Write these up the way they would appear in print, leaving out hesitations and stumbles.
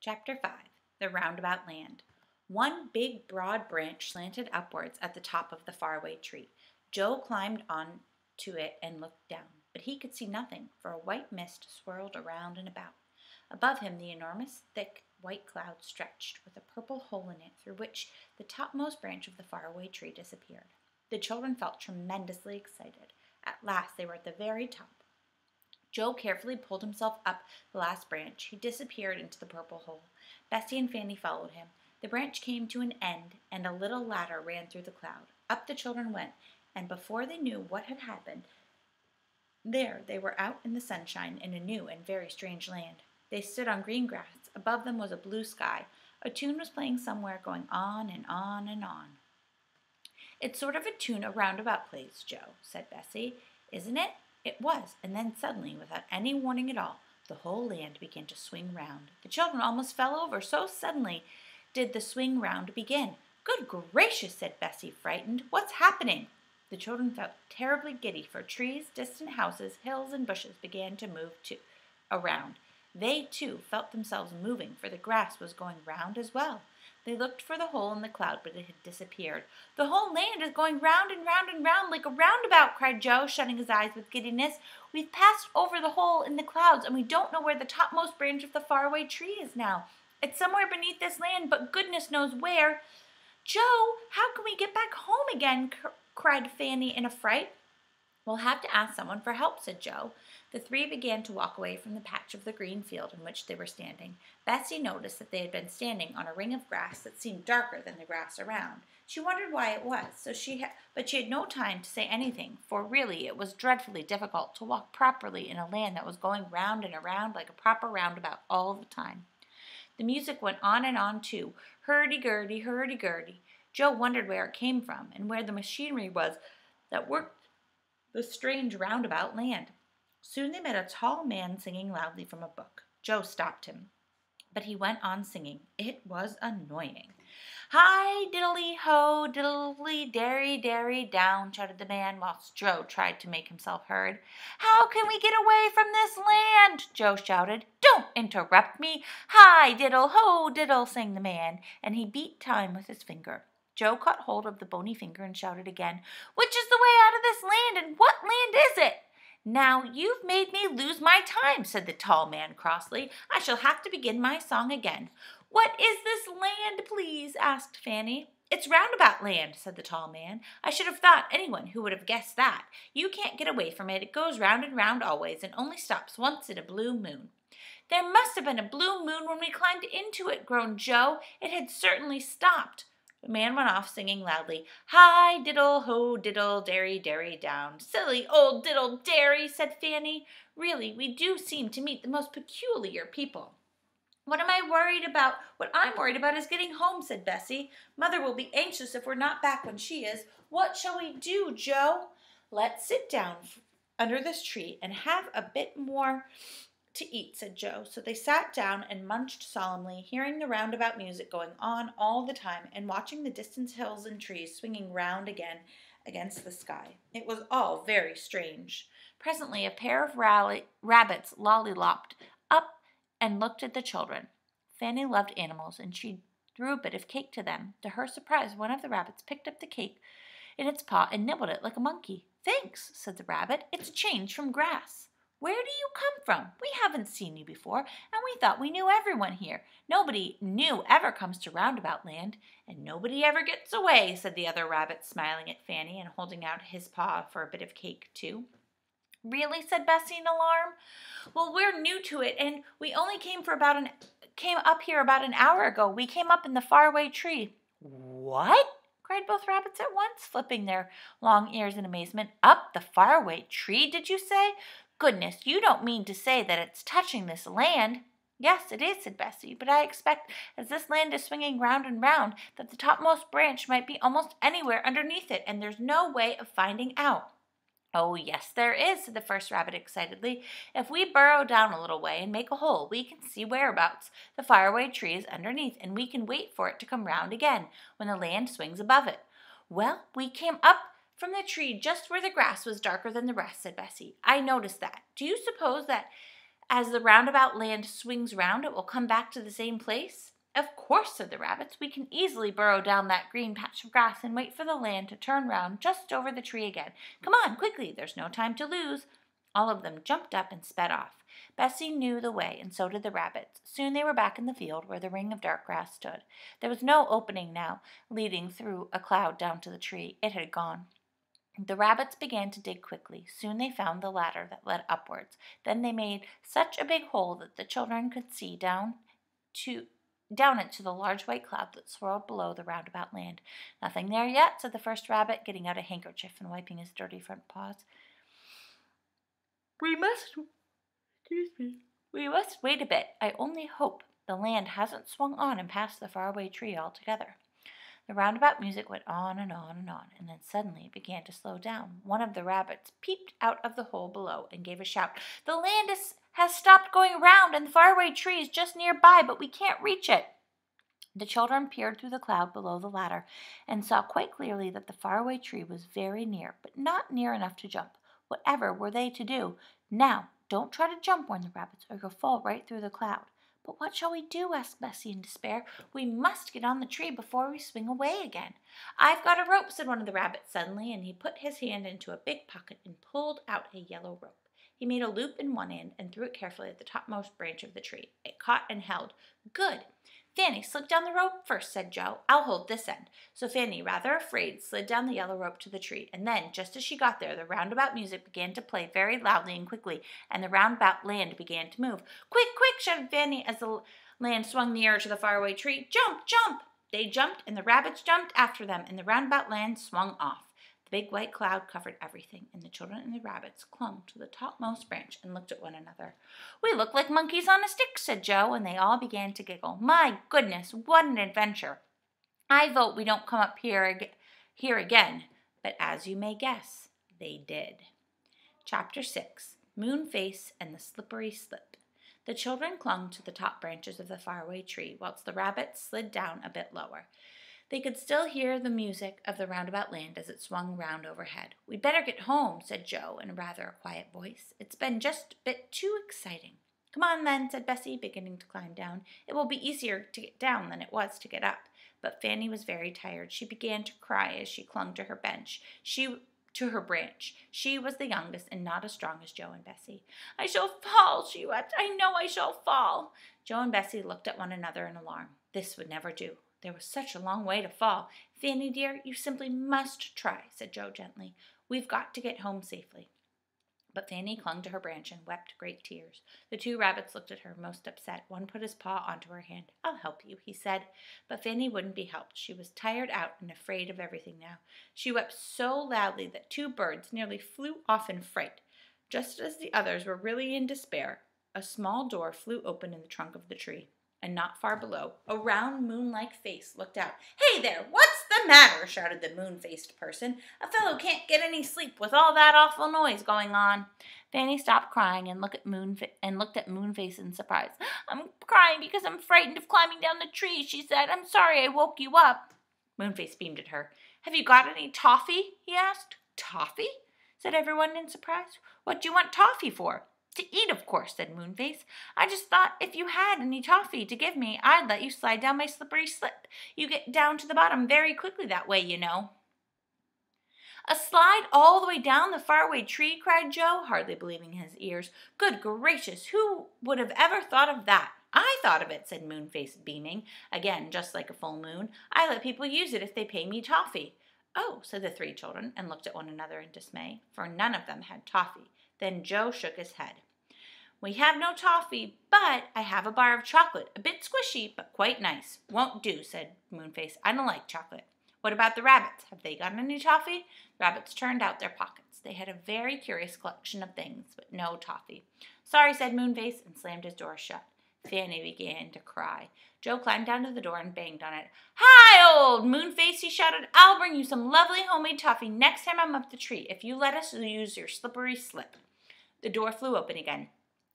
Chapter 5 The Roundabout Land. One big, broad branch slanted upwards at the top of the faraway tree. Joe climbed on to it and looked down, but he could see nothing, for a white mist swirled around and about. Above him the enormous, thick, white cloud stretched, with a purple hole in it through which the topmost branch of the faraway tree disappeared. The children felt tremendously excited. At last they were at the very top. Joe carefully pulled himself up the last branch. He disappeared into the purple hole. Bessie and Fanny followed him. The branch came to an end, and a little ladder ran through the cloud. Up the children went, and before they knew what had happened, there they were out in the sunshine in a new and very strange land. They stood on green grass. Above them was a blue sky. A tune was playing somewhere, going on and on and on. "It's sort of a tune a roundabout plays, Joe," said Bessie. "Isn't it?" It was, and then suddenly, without any warning at all, the whole land began to swing round. The children almost fell over, so suddenly did the swing round begin. "Good gracious," said Bessie, frightened. "What's happening?" The children felt terribly giddy, for trees, distant houses, hills, and bushes began to move around. They, too, felt themselves moving, for the grass was going round as well. They looked for the hole in the cloud, but it had disappeared. "The whole land is going round and round and round like a roundabout," cried Joe, shutting his eyes with giddiness. "We've passed over the hole in the clouds, and we don't know where the topmost branch of the faraway tree is now. It's somewhere beneath this land, but goodness knows where." "Joe, how can we get back home again?" cried Fanny in a fright. "We'll have to ask someone for help," said Joe. The three began to walk away from the patch of the green field in which they were standing. Bessie noticed that they had been standing on a ring of grass that seemed darker than the grass around. She wondered why it was, but she had no time to say anything, for really it was dreadfully difficult to walk properly in a land that was going round and around like a proper roundabout all the time. The music went on and on too, hurdy-gurdy, hurdy-gurdy. Joe wondered where it came from and where the machinery was that worked the strange roundabout land. Soon they met a tall man singing loudly from a book. Joe stopped him, but he went on singing. It was annoying. "Hi, diddly ho, diddly dairy, dairy down," shouted the man, whilst Joe tried to make himself heard. "How can we get away from this land?" Joe shouted. "Don't interrupt me. Hi, diddle ho, diddle," sang the man, and he beat time with his finger. Joe caught hold of the bony finger and shouted again, "Which is the way out of this land, and what land is it?" "Now you've made me lose my time," said the tall man crossly. "I shall have to begin my song again." "What is this land, please?" asked Fanny. "It's Roundabout Land," said the tall man. "I should have thought anyone who would have guessed that. You can't get away from it. It goes round and round always, and only stops once in a blue moon." "There must have been a blue moon when we climbed into it," groaned Joe. "It had certainly stopped." The man went off singing loudly, "Hi, diddle, ho, diddle, dairy, dairy, down." "Silly old diddle dairy," said Fanny. "Really, we do seem to meet the most peculiar people." What I'm worried about is getting home," said Bessie. "Mother will be anxious if we're not back when she is. What shall we do, Joe?" "Let's sit down under this tree and have a bit more to eat," said Joe. So they sat down and munched solemnly, hearing the roundabout music going on all the time and watching the distant hills and trees swinging round again against the sky. It was all very strange. Presently a pair of rabbits lollylopped up and looked at the children. Fanny loved animals, and she threw a bit of cake to them. To her surprise, one of the rabbits picked up the cake in its paw and nibbled it like a monkey. "Thanks," said the rabbit. "It's a change from grass." "Where do you come from? We haven't seen you before, and we thought we knew everyone here. Nobody new ever comes to Roundabout Land, and nobody ever gets away," said the other rabbit, smiling at Fanny and holding out his paw for a bit of cake, too. "Really?" said Bessie in alarm. "Well, we're new to it, and we only came up here about an hour ago. We came up in the faraway tree." "What?" cried both rabbits at once, flipping their long ears in amazement. "Up the faraway tree, did you say? Goodness, you don't mean to say that it's touching this land?" "Yes, it is," said Bessie, "but I expect, as this land is swinging round and round, that the topmost branch might be almost anywhere underneath it, and there's no way of finding out." "Oh, yes, there is," said the first rabbit excitedly. "If we burrow down a little way and make a hole, we can see whereabouts the faraway tree is underneath, and we can wait for it to come round again when the land swings above it." "Well, we came up from the tree just where the grass was darker than the rest," said Bessie. "I noticed that. Do you suppose that as the roundabout land swings round, it will come back to the same place? Of course, said the rabbits. We can easily burrow down that green patch of grass and wait for the land to turn round just over the tree again. Come on, quickly, there's no time to lose. All of them jumped up and sped off. Bessie knew the way, and so did the rabbits. Soon they were back in the field where the ring of dark grass stood. There was no opening now, leading through a cloud down to the tree. It had gone. The rabbits began to dig quickly. Soon they found the ladder that led upwards. Then they made such a big hole that the children could see down it to the large white cloud that swirled below the roundabout land. Nothing there yet, said the first rabbit, getting out a handkerchief and wiping his dirty front paws. We must wait a bit. I only hope the land hasn't swung on and past the faraway tree altogether. The roundabout music went on and on and on, and then suddenly it began to slow down. One of the rabbits peeped out of the hole below and gave a shout. The land has stopped going round, and the faraway tree is just nearby, but we can't reach it. The children peered through the cloud below the ladder and saw quite clearly that the faraway tree was very near, but not near enough to jump. Whatever were they to do? Now, don't try to jump, warned the rabbits, or you'll fall right through the cloud. But what shall we do? Asked Bessie in despair. We must get on the tree before we swing away again. I've got a rope, said one of the rabbits suddenly, and he put his hand into a big pocket and pulled out a yellow rope. He made a loop in one end and threw it carefully at the topmost branch of the tree. It caught and held. Good. Fanny, slip down the rope first, said Joe. I'll hold this end. So Fanny, rather afraid, slid down the yellow rope to the tree. And then, just as she got there, the roundabout music began to play very loudly and quickly, and the roundabout land began to move. Quick, quick, shouted Fanny as the land swung nearer to the faraway tree. Jump, jump! They jumped, and the rabbits jumped after them, and the roundabout land swung off. The big white cloud covered everything, and the children and the rabbits clung to the topmost branch and looked at one another. We look like monkeys on a stick, said Joe, and they all began to giggle. My goodness, what an adventure! I vote we don't come up here again, but as you may guess, they did. Chapter 6, Moonface and the Slippery Slip. The children clung to the top branches of the faraway tree, whilst the rabbits slid down a bit lower. They could still hear the music of the roundabout land as it swung round overhead. We'd better get home, said Joe in a rather quiet voice. It's been just a bit too exciting. Come on, then, said Bessie, beginning to climb down. It will be easier to get down than it was to get up. But Fanny was very tired. She began to cry as she clung to her branch. She was the youngest and not as strong as Joe and Bessie. I shall fall, she wept. I know I shall fall. Joe and Bessie looked at one another in alarm. This would never do. There was such a long way to fall. Fanny, dear, you simply must try, said Joe gently. We've got to get home safely. But Fanny clung to her branch and wept great tears. The two rabbits looked at her, most upset. One put his paw onto her hand. I'll help you, he said. But Fanny wouldn't be helped. She was tired out and afraid of everything now. She wept so loudly that two birds nearly flew off in fright. Just as the others were really in despair, a small door flew open in the trunk of the tree. And not far below, a round moon-like face looked out. Hey there, what's the matter? Shouted the moon-faced person. A fellow can't get any sleep with all that awful noise going on. Fanny stopped crying and looked at Moonface in surprise. I'm crying because I'm frightened of climbing down the tree, she said. I'm sorry I woke you up. Moonface beamed at her. Have you got any toffee? He asked. Toffee? Said everyone in surprise. What do you want toffee for? To eat, of course, said Moonface. I just thought if you had any toffee to give me, I'd let you slide down my slippery slip. You get down to the bottom very quickly that way, you know. A slide all the way down the faraway tree, cried Joe, hardly believing his ears. Good gracious, who would have ever thought of that? I thought of it, said Moonface, beaming, again just like a full moon. I let people use it if they pay me toffee. Oh, said the three children, and looked at one another in dismay, for none of them had toffee. Then Joe shook his head. We have no toffee, but I have a bar of chocolate, a bit squishy, but quite nice. Won't do, said Moonface. I don't like chocolate. What about the rabbits? Have they got any toffee? The rabbits turned out their pockets. They had a very curious collection of things, but no toffee. Sorry, said Moonface, and slammed his door shut. Fanny began to cry. Joe climbed down to the door and banged on it. Hi, old Moonface, he shouted. I'll bring you some lovely homemade toffee next time I'm up the tree, if you let us use your slippery slip. The door flew open again,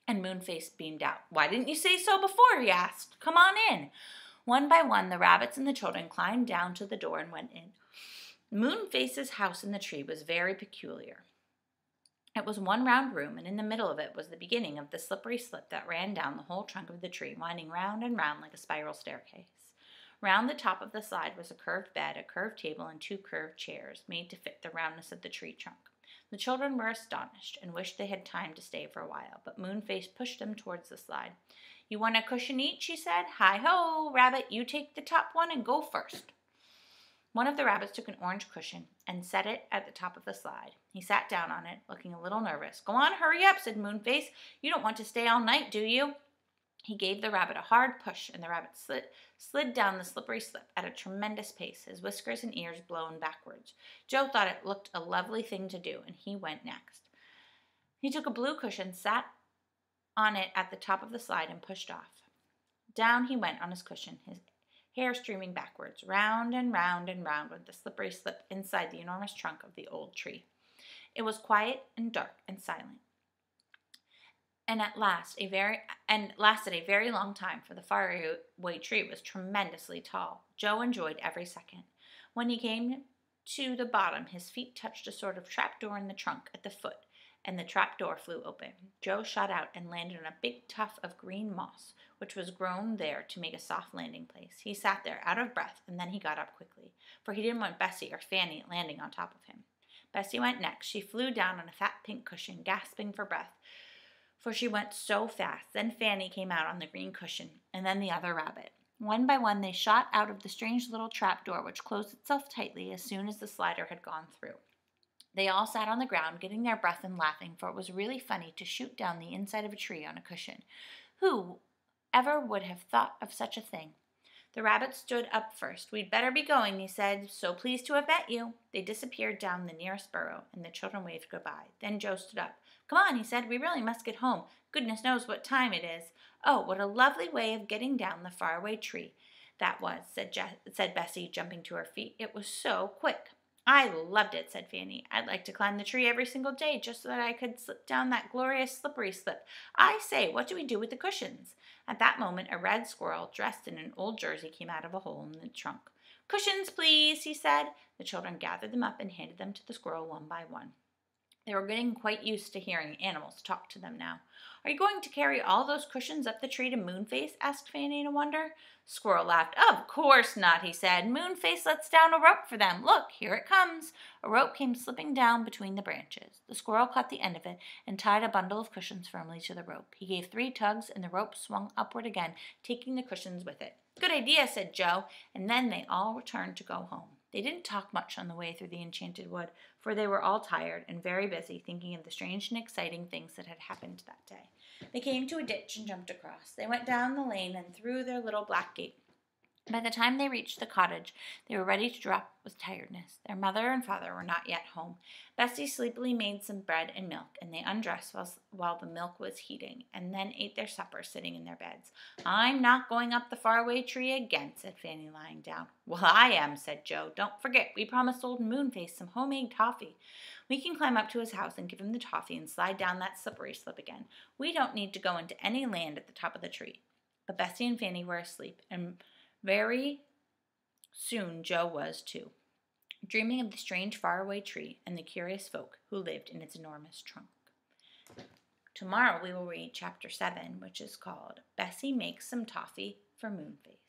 and Moonface beamed out. Why didn't you say so before? He asked. Come on in. One by one, the rabbits and the children climbed down to the door and went in. Moonface's house in the tree was very peculiar. It was one round room, and in the middle of it was the beginning of the slippery slip that ran down the whole trunk of the tree, winding round and round like a spiral staircase. Round the top of the slide was a curved bed, a curved table, and 2 curved chairs, made to fit the roundness of the tree trunk. The children were astonished and wished they had time to stay for a while, but Moonface pushed them towards the slide. "You want a cushion each?" she said. "Hi-ho, Rabbit, you take the top one and go first." One of the rabbits took an orange cushion and set it at the top of the slide. He sat down on it, looking a little nervous. "Go on, hurry up," said Moonface. "You don't want to stay all night, do you?" He gave the rabbit a hard push, and the rabbit slid down the slippery slip at a tremendous pace, his whiskers and ears blown backwards. Joe thought it looked a lovely thing to do, and he went next. He took a blue cushion, sat on it at the top of the slide, and pushed off. Down he went on his cushion, his hair streaming backwards. Round and round and round went the slippery slip inside the enormous trunk of the old tree. It was quiet and dark and silent, and lasted a very long time, for the faraway tree was tremendously tall. Joe enjoyed every second. When he came to the bottom, his feet touched a sort of trapdoor in the trunk at the foot, and the trapdoor flew open. Joe shot out and landed on a big tuft of green moss, which was grown there to make a soft landing place. He sat there, out of breath, and then he got up quickly, for he didn't want Bessie or Fanny landing on top of him. Bessie went next. She flew down on a fat pink cushion, gasping for breath, for she went so fast. Then Fanny came out on the green cushion, and then the other rabbit. One by one they shot out of the strange little trapdoor, which closed itself tightly as soon as the slider had gone through. They all sat on the ground, getting their breath and laughing, for it was really funny to shoot down the inside of a tree on a cushion. Who ever would have thought of such a thing? The rabbit stood up first. "We'd better be going," he said. "So pleased to have met you." They disappeared down the nearest burrow, and the children waved goodbye. Then Joe stood up. "Come on," he said. "We really must get home. Goodness knows what time it is." "Oh, what a lovely way of getting down the faraway tree that was," said Bessie, jumping to her feet. "It was so quick." "I loved it," said Fanny. "I'd like to climb the tree every single day just so that I could slip down that glorious slippery slip. I say, what do we do with the cushions?" At that moment, a red squirrel dressed in an old jersey came out of a hole in the trunk. "Cushions, please," he said. The children gathered them up and handed them to the squirrel one by one. They were getting quite used to hearing animals talk to them now. "Are you going to carry all those cushions up the tree to Moonface?" asked Fanny in wonder. Squirrel laughed. "Of course not," he said. "Moonface lets down a rope for them. Look, here it comes." A rope came slipping down between the branches. The squirrel caught the end of it and tied a bundle of cushions firmly to the rope. He gave 3 tugs, and the rope swung upward again, taking the cushions with it. "Good idea," said Joe, and then they all returned to go home. They didn't talk much on the way through the Enchanted Wood, for they were all tired and very busy thinking of the strange and exciting things that had happened that day. They came to a ditch and jumped across. They went down the lane and through their little black gate. By the time they reached the cottage, they were ready to drop with tiredness. Their mother and father were not yet home. Bessie sleepily made some bread and milk, and they undressed while the milk was heating, and then ate their supper sitting in their beds. "I'm not going up the faraway tree again," said Fanny, lying down. "Well, I am," said Joe. "Don't forget, we promised old Moonface some homemade toffee. We can climb up to his house and give him the toffee and slide down that slippery slip again. We don't need to go into any land at the top of the tree." But Bessie and Fanny were asleep, and very soon Joe was too, dreaming of the strange faraway tree and the curious folk who lived in its enormous trunk. Tomorrow we will read Chapter 7, which is called Bessie Makes Some Toffee for Moonface.